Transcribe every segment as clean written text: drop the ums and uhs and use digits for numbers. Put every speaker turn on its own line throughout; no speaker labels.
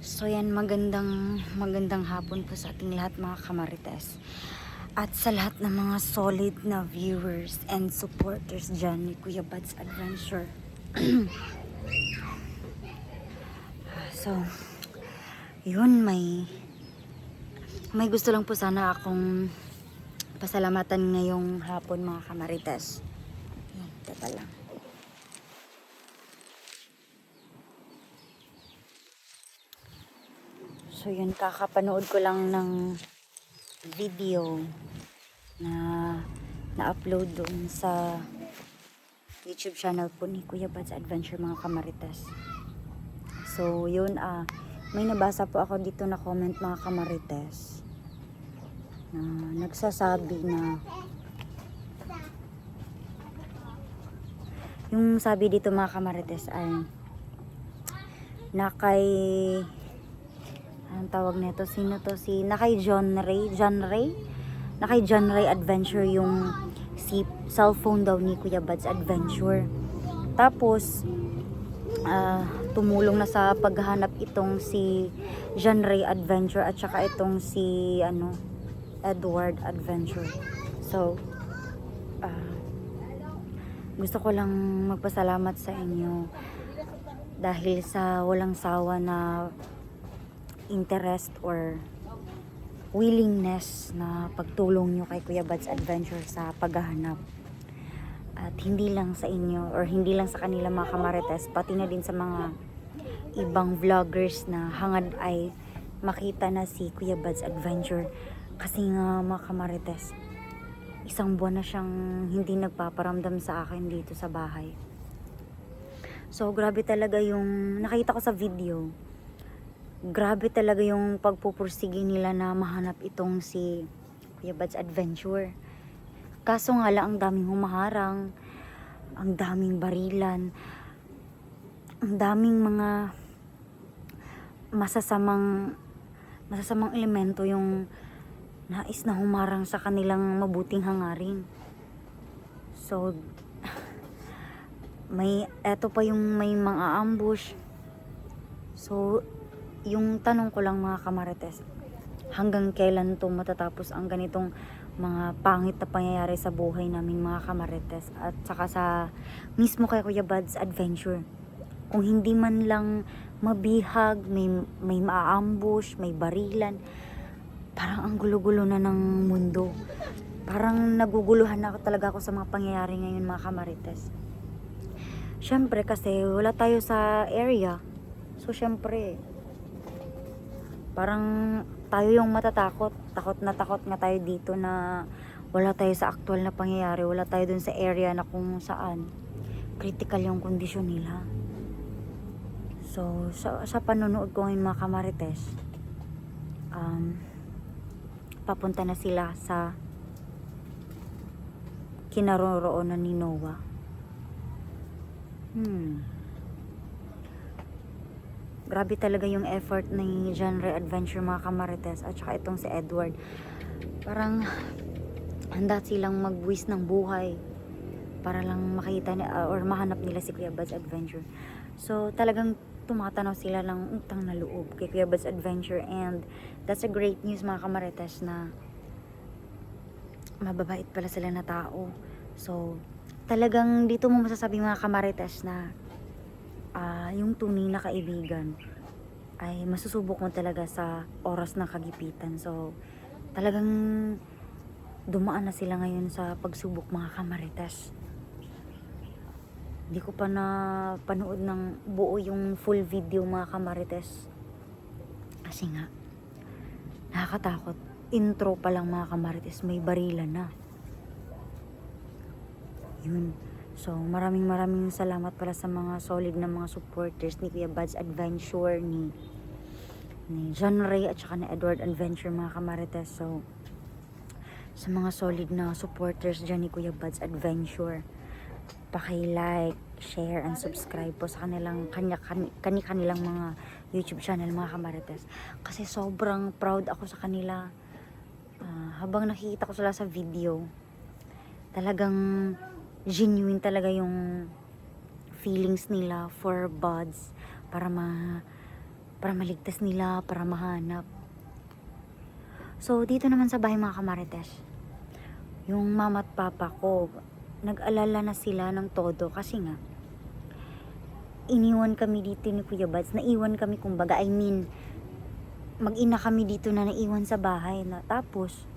So yan, magandang hapon po sa ating lahat mga kamarites. At sa lahat ng mga solid na viewers and supporters dyan ni Kuya Bad's Adventure. So, yun, may gusto lang po sana akong pasalamatan ngayong hapon mga kamarites. Yan, teka lang. So yun, kakapanood ko lang ng video na na-upload doon sa YouTube channel po ni Kuya Bad's Adventure mga kamarites. So yun, may nabasa po ako dito na comment mga kamarites na nagsasabi na yung sabi dito mga kamarites ay na kay ang tawag nito, sino to, na kay John Ray na kay John Ray Adventure yung si cellphone daw ni Kuya Bad's Adventure. Tapos tumulong na sa paghahanap itong si John Ray Adventure at saka itong si Edward Adventure. So gusto ko lang magpasalamat sa inyo dahil sa walang sawa na interest or willingness na pagtulong nyo kay Kuya Bad's Adventure sa paghahanap. At hindi lang sa inyo or hindi lang sa kanila mga kamarites, pati na din sa mga ibang vloggers na hangad ay makita na si Kuya Bad's Adventure. Kasi nga mga kamarites, isang buwan na siyang hindi nagpaparamdam sa akin dito sa bahay. So grabe talaga yung nakita ko sa video. Grabe talaga yung pagpupursige nila na mahanap itong si Kuya Bad's Adventure. Kaso nga lang, ang daming humaharang, ang daming barilan, ang daming mga masasamang elemento yung nais na humarang sa kanilang mabuting hangarin. So, eto pa yung may mga ambush. So, yung tanong ko lang mga kamarites, hanggang kailan to matatapos ang ganitong mga pangit na pangyayari sa buhay namin mga kamarites at saka sa mismo kay Kuya Bad's Adventure? Kung hindi man lang mabihag, may maaambush, may barilan, parang ang gulo-gulo na ng mundo. Parang naguguluhan na talaga ako sa mga pangyayari ngayon mga kamarites. Syempre kasi wala tayo sa area, so syempre parang tayo yung matatakot. Takot nga tayo dito na wala tayo sa aktual na pangyayari. Wala tayo dun sa area na kung saan critical yung kondisyon nila. So, sa panonood ko ngayon mga kamarites, papunta na sila sa kinaroroonan ni Noah. Grabe talaga yung effort ni John Ray Adventure mga kamarites at saka itong si Edward. Parang handa silang magbuwis ng buhay para lang makita or mahanap nila si Kuya Bad's Adventure. So talagang tumatanaw sila ng utang na loob kay Kuya Bad's Adventure, and that's a great news mga kamarites na mababait pala sila na tao. So talagang dito mo masasabi mga kamarites na yung tunay na kaibigan ay masusubok mo talaga sa oras ng kagipitan. So talagang dumaan na sila ngayon sa pagsubok mga kamarites. Hindi ko pa na panood ng buo yung full video mga kamarites kasi nga nakakatakot. Intro pa lang mga kamarites, may barilan na. Yun. So, maraming salamat pala sa mga solid na mga supporters ni Kuya Bad's Adventure, ni John Ray at saka ni Edward Adventure mga kamarites. So, sa mga solid na supporters dyan ni Kuya Bad's Adventure, paki-like, share, and subscribe po sa kanilang mga YouTube channel mga kamarites. Kasi sobrang proud ako sa kanila. Habang nakikita ko sila sa video, talagang genuine talaga yung feelings nila for Buds para para maligtas nila, para mahanap. So, dito naman sa bahay mga kamarites, yung mama at papa ko, nag-alala na sila ng todo kasi nga, iniwan kami dito ni Kuya Buds. Naiwan kami kumbaga, I mean, mag-ina kami dito na naiwan sa bahay. Na, tapos,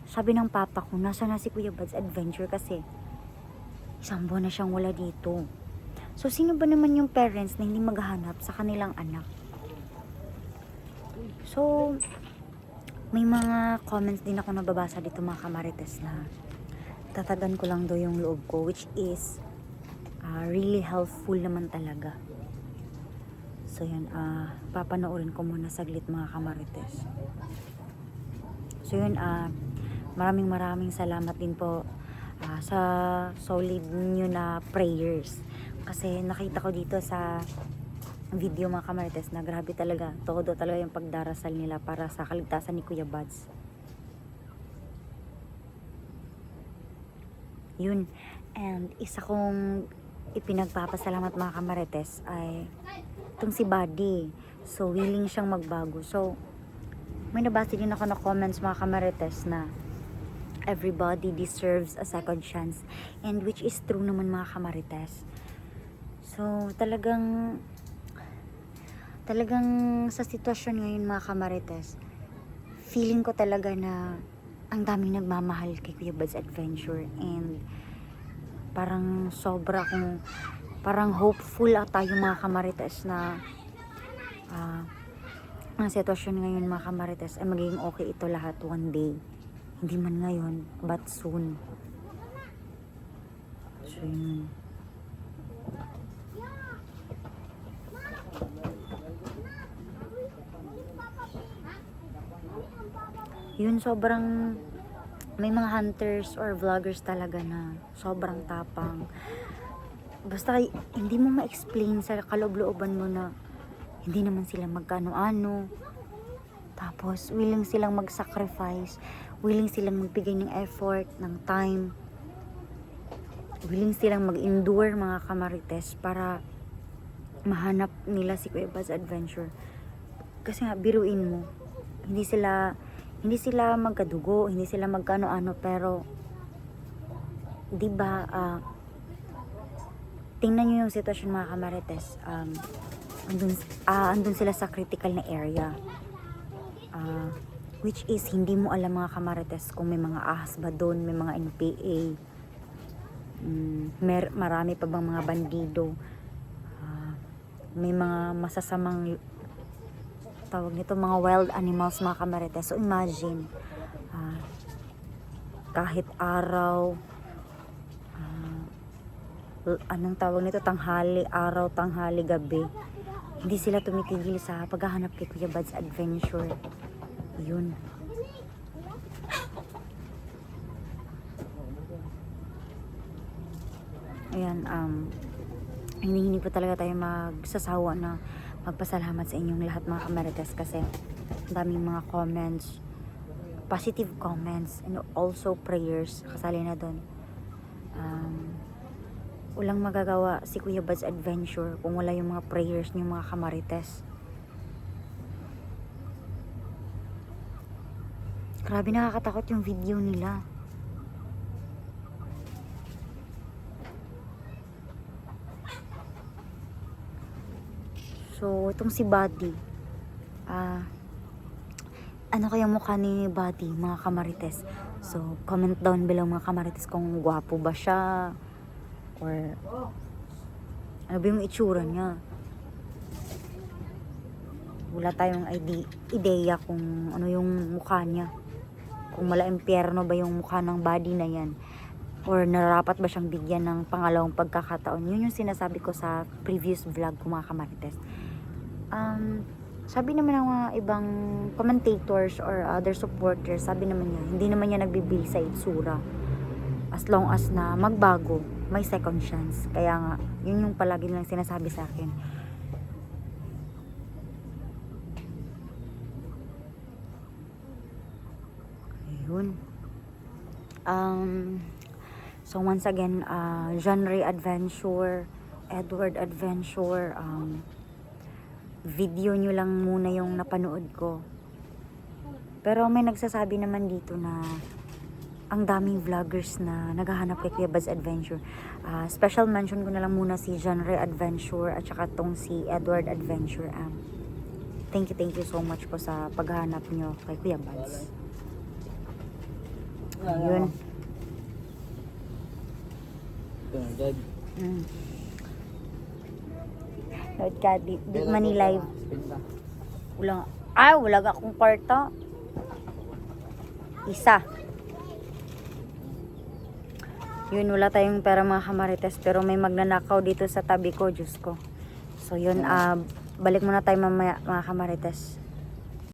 sabi ng papa ko, nasa na si Kuya Buds Adventure kasi isang buwan na siyang wala dito. So, sino ba naman yung parents na hindi maghahanap sa kanilang anak? So, may mga comments din ako nababasa dito mga kamarites na tatagan ko lang daw yung loob ko, which is really helpful naman talaga. So yun, papanoorin ko muna saglit mga kamarites. So yun, maraming salamat din po sa solid nyo na prayers. Kasi nakita ko dito sa video mga kamarites na grabe talaga, todo talaga yung pagdarasal nila para sa kaligtasan ni Kuya Buds. Yun, and isa kong ipinagpapasalamat mga kamarites ay itong si Buddy. So willing siyang magbago. So may nabasa din ako na comments mga kamarites na everybody deserves a second chance, and which is true naman mga kamarites. So talagang sa sitwasyon ngayon mga kamarites, feeling ko talaga na ang daming nagmamahal kay Kuya Buds Adventure, and parang sobra kong parang hopeful tayo mga kamarites na ang sitwasyon ngayon mga kamarites ay magiging okay ito lahat one day. Hindi man ngayon, but soon. So yun. Yun, sobrang may mga hunters or vloggers talaga na sobrang tapang. Basta hindi mo ma-explain sa kaloob-looban mo na hindi naman sila magkano-ano. Tapos willing silang mag-sacrifice, willing silang magbigay ng effort, ng time, willing silang mag-endure mga kamarites para mahanap nila si Kuya Buds Adventure. Kasi nga, biruin mo, hindi sila magkadugo, hindi sila magkano-ano, pero 'di ba, tingnan niyo yung sitwasyon mga kamarites. Andun sila sa critical na area, which is hindi mo alam mga kamarites kung may mga ahas ba doon, may mga NPA, marami pa bang mga bandido, may mga masasamang tawag nito, mga wild animals mga kamarites. So imagine, kahit araw, anong tawag nito, tanghali, araw, tanghali, gabi, hindi sila tumitigil sa paghahanap kay Kuya Buds Adventure. Yun. Ayan, hindi po talaga tayo magsasawa na magpasalamat sa inyong lahat mga kamarites, kasi daming mga comments, positive comments, and also prayers kasali na doon. Walang magagawa si Kuya Buds Adventure kung wala yung mga prayers niyo mga kamarites. Grabe, nakakatakot yung video nila. So, itong si Buddy, ano kaya mukha ni Buddy mga kamarites? So, comment down below mga kamarites kung gwapo ba siya, or ano ba yung itsura niya. Wala tayong ideya kung ano yung mukha niya, kung mala impyerno ba yung mukha ng Buddy na yan, or nararapat ba siyang bigyan ng pangalawang pagkakataon. Yun yung sinasabi ko sa previous vlog ko mga kamarites. Sabi naman ng mga ibang commentators or other supporters, sabi naman niya, hindi naman niya nagbibili sa itsura, as long as na magbago, may second chance. Kaya nga, yun yung palagi nilang sinasabi sa akin. Ayun. So once again, Genre Adventure, Edward Adventure, video nyo lang muna yung napanood ko. Pero may nagsasabi naman dito na ang daming vloggers na naghahanap kay Kuya Bad's Adventure. Special mention ko na lang muna si Genre Adventure at saka tong si Edward Adventure. Thank you so much po sa paghahanap nyo kay Kuya Bad's. Ayun. Load ka, di money live. Wala akong kwarta. Isa. Yun, wala tayong pera mga kamarites, pero may magnanakaw dito sa tabi ko, Diyos ko. So yun, balik muna tayo mamaya mga kamarites.